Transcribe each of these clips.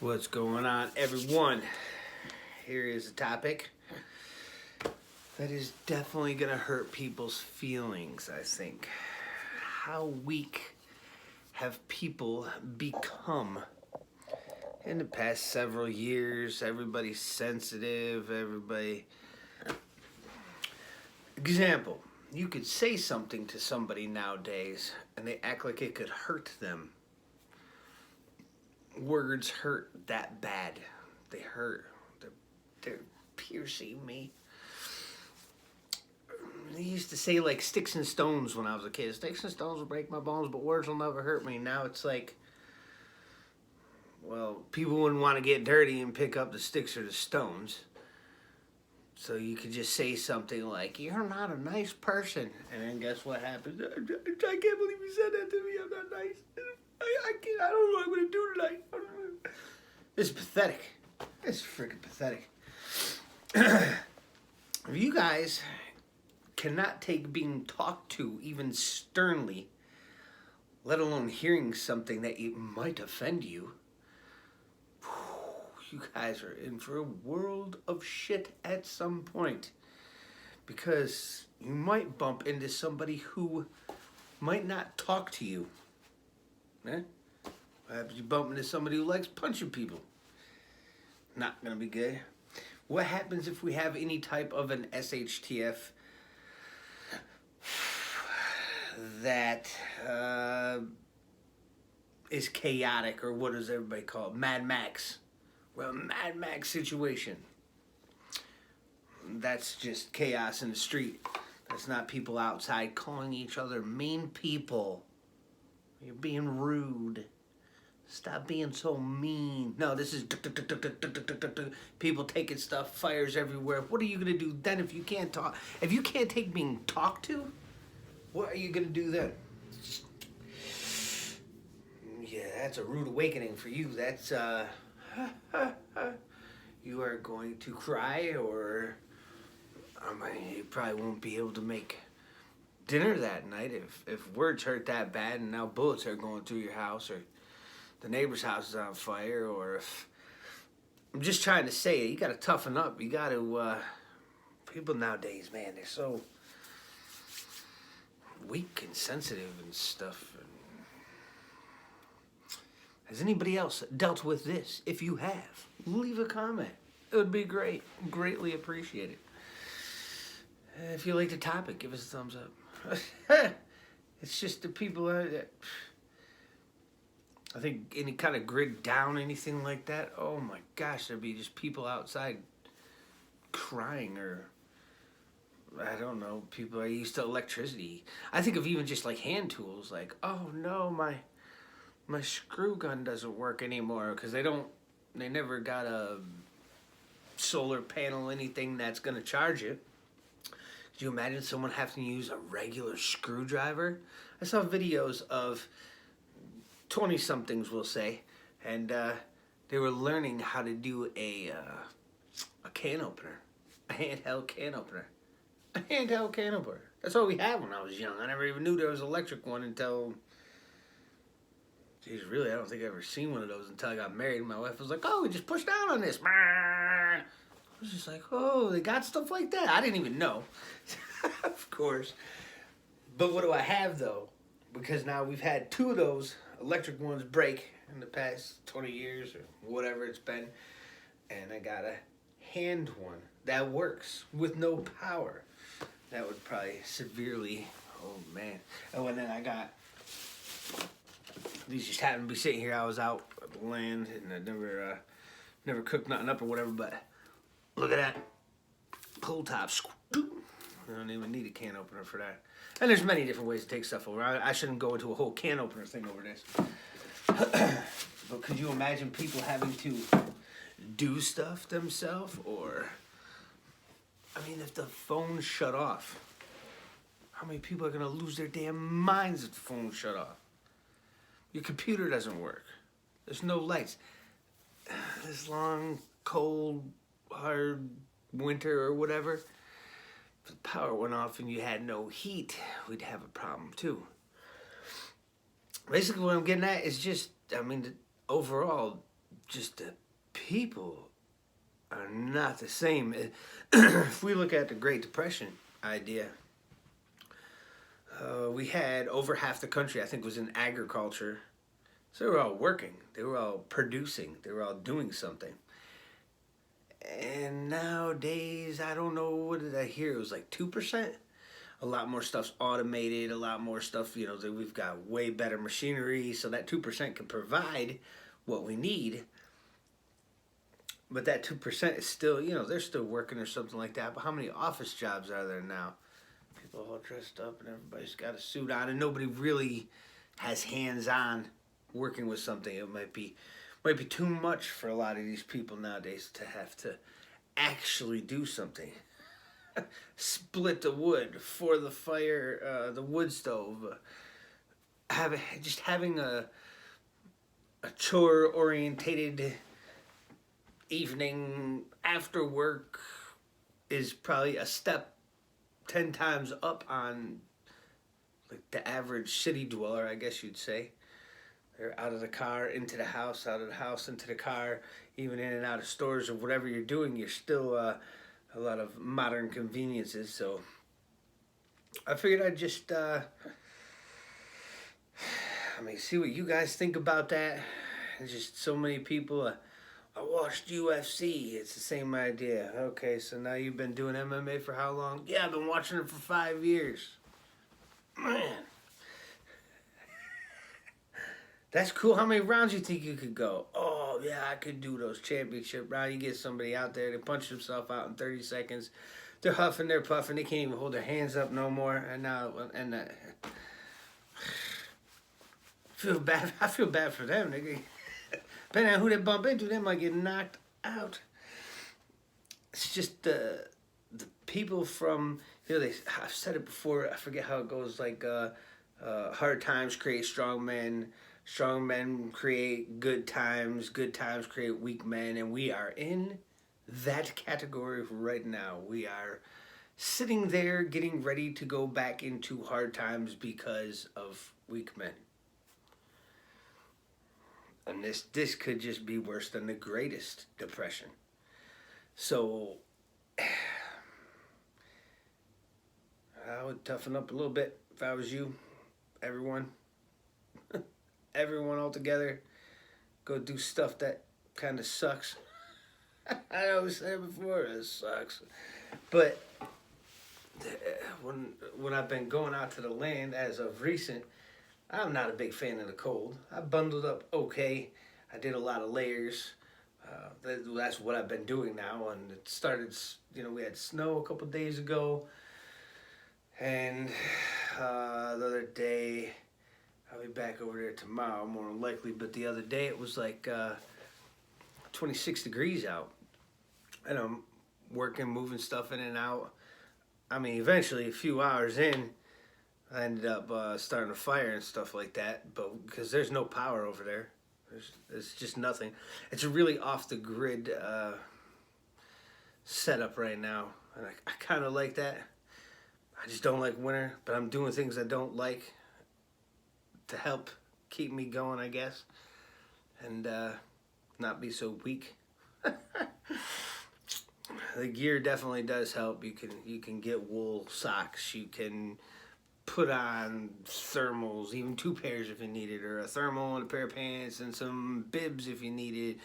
What's going on, everyone? Here is a topic that is definitely going to hurt people's feelings, I think. How weak have people become in the past several years? Everybody's sensitive, everybody... Example, you could say something to somebody nowadays and they act like it could hurt them. Words hurt that bad. They hurt. They're piercing me. They used to say like sticks and stones when I was a kid. Sticks and stones will break my bones, but words will never hurt me. Now it's like, well, people wouldn't want to get dirty and pick up the sticks or the stones. So you could just say something like, "You're not a nice person." And then guess what happens? I can't believe you said that to me. I'm not nice. I can't. I don't know what I'm going to do tonight. It's pathetic. It's freaking pathetic. If you guys cannot take being talked to even sternly, let alone hearing something that might offend you, you guys are in for a world of shit at some point. Because you might bump into somebody who might not talk to you. Eh? What happens if you bump into somebody who likes punching people? Not gonna be good. What happens if we have any type of an SHTF that is chaotic, or what does everybody call it? Mad Max. Well, Mad Max situation. That's just chaos in the street. That's not people outside calling each other mean people. You're being rude. Stop being so mean. No, this is people taking stuff, fires everywhere. What are you gonna do then if you can't talk? If you can't take being talked to, what are you gonna do then? Yeah, that's a rude awakening for you. That's you are going to cry, or you probably won't be able to make dinner that night if words hurt that bad and now bullets are going through your house, or the neighbor's house is on fire, or if... I'm just trying to say, you gotta toughen up. You gotta, people nowadays, man, they're so weak and sensitive and stuff. Has anybody else dealt with this? If you have, leave a comment. It would be great. Greatly appreciated. If you like the topic, give us a thumbs up. It's just the people that... I think any kind of grid down, anything like that, oh my gosh, there'd be just people outside crying, or I don't know, people are used to electricity. I think of even just like hand tools, like, oh no, my screw gun doesn't work anymore because they never got a solar panel, anything that's gonna charge it. Could you imagine someone having to use a regular screwdriver? I saw videos of 20-somethings, we'll say, and they were learning how to do a can opener, a handheld can opener. A handheld can opener. That's all we had when I was young. I never even knew there was an electric one until... Geez, really, I don't think I ever seen one of those until I got married. My wife was like, "Oh, we just push down on this." I was just like, "Oh, they got stuff like that?" I didn't even know. Of course. But what do I have, though? Because now we've had two of those electric ones break in the past 20 years or whatever it's been, and I got a hand one that works with no power. That would probably severely... Oh man. Oh, and then I got... These just happened to be sitting here. I was out at the land and I never cooked nothing up or whatever, but look at that pull top. I don't even need a can opener for that. And there's many different ways to take stuff over. I shouldn't go into a whole can opener thing over this. But could you imagine people having to do stuff themselves? Or, I mean, if the phone shut off, how many people are going to lose their damn minds if the phone shut off? Your computer doesn't work. There's no lights. This long, cold, hard winter or whatever, if the power went off and you had no heat, we'd have a problem too. Basically what I'm getting at is just, I mean, overall, just the people are not the same. If we look at the Great Depression idea, we had over half the country, I think, was in agriculture. So they were all working. They were all producing. They were all doing something. And nowadays, I don't know, what did I hear? It was like 2%. A lot more stuff's automated. A lot more stuff, we've got way better machinery. So that 2% can provide what we need. But that 2% is still, they're still working or something like that. But how many office jobs are there now? People all dressed up and everybody's got a suit on, and nobody really has hands-on working with something. It might be too much for a lot of these people nowadays to have to actually do something. Split the wood for the fire, the wood stove. Having a chore orientated evening after work is probably a step 10 times up on like the average city dweller, I guess you'd say. They're out of the car, into the house, out of the house, into the car, even in and out of stores or whatever you're doing. You're still a lot of modern conveniences. So I figured I'd just see what you guys think about that. There's just so many people. I watched UFC. It's the same idea. Okay, so now you've been doing MMA for how long? Yeah, I've been watching it for 5 years. Man. That's cool. How many rounds you think you could go? Oh, yeah, I could do those championship rounds. You get somebody out there, they punch themselves out in 30 seconds. They're huffing, they're puffing. They can't even hold their hands up no more. And now, I feel bad for them, nigga. Depending on who they bump into, they might get knocked out. It's just the people from, I've said it before, I forget how it goes, like hard times create strong men create good times create weak men, and we are in that category right now. We are sitting there getting ready to go back into hard times because of weak men. And this could just be worse than the greatest depression. So I would toughen up a little bit if I was you. Everyone all together, go do stuff that kind of sucks. I always said it before, it sucks. But when I've been going out to the land as of recent, I'm not a big fan of the cold. I bundled up okay. I did a lot of layers. That's what I've been doing now. And it started, we had snow a couple days ago. And the other day, I'll be back over there tomorrow, more than likely. But the other day, it was like 26 degrees out. And I'm working, moving stuff in and out. Eventually, a few hours in, I ended up starting a fire and stuff like that, but because there's no power over there. There's just nothing. It's a really off-the-grid setup right now, and I kind of like that. I just don't like winter, but I'm doing things I don't like to help keep me going, I guess, and not be so weak. The gear definitely does help. You can get wool socks. You can put on thermals, even 2 pairs if you need it, or a thermal and a pair of pants and some bibs if you need it.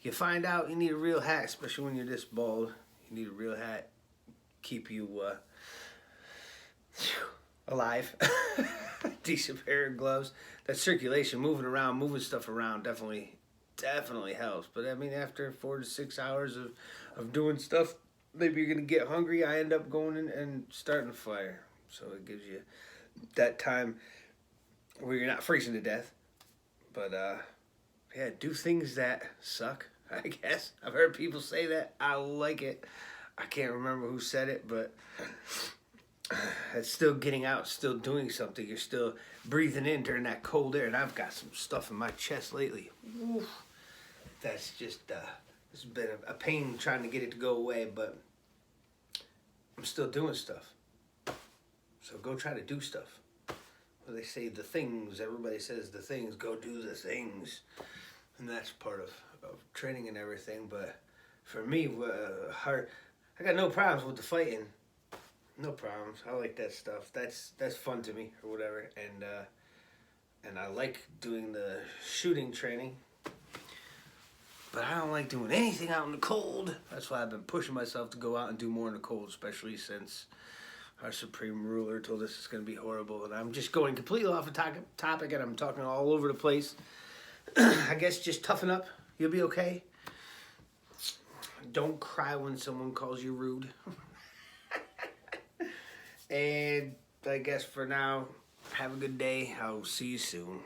You find out you need a real hat, especially when you're this bald. You need a real hat, keep you alive. Decent pair of gloves. That circulation, moving around, moving stuff around, definitely helps. But after 4 to 6 hours of doing stuff, maybe you're gonna get hungry. I end up going in and starting a fire. So it gives you that time where you're not freezing to death. But, do things that suck, I guess. I've heard people say that. I like it. I can't remember who said it, but it's still getting out, still doing something. You're still breathing in during that cold air. And I've got some stuff in my chest lately. Oof. That's just, it's been a pain trying to get it to go away, but I'm still doing stuff. So go try to do stuff. Well, they say the things, everybody says the things, go do the things. And that's part of of training and everything, but for me, I got no problems with the fighting. No problems. I like that stuff. That's fun to me or whatever, and I like doing the shooting training. But I don't like doing anything out in the cold. That's why I've been pushing myself to go out and do more in the cold, especially since our supreme ruler told us it's going to be horrible. And I'm just going completely off the topic, and I'm talking all over the place. I guess just toughen up. You'll be okay. Don't cry when someone calls you rude. And I guess for now, have a good day. I'll see you soon.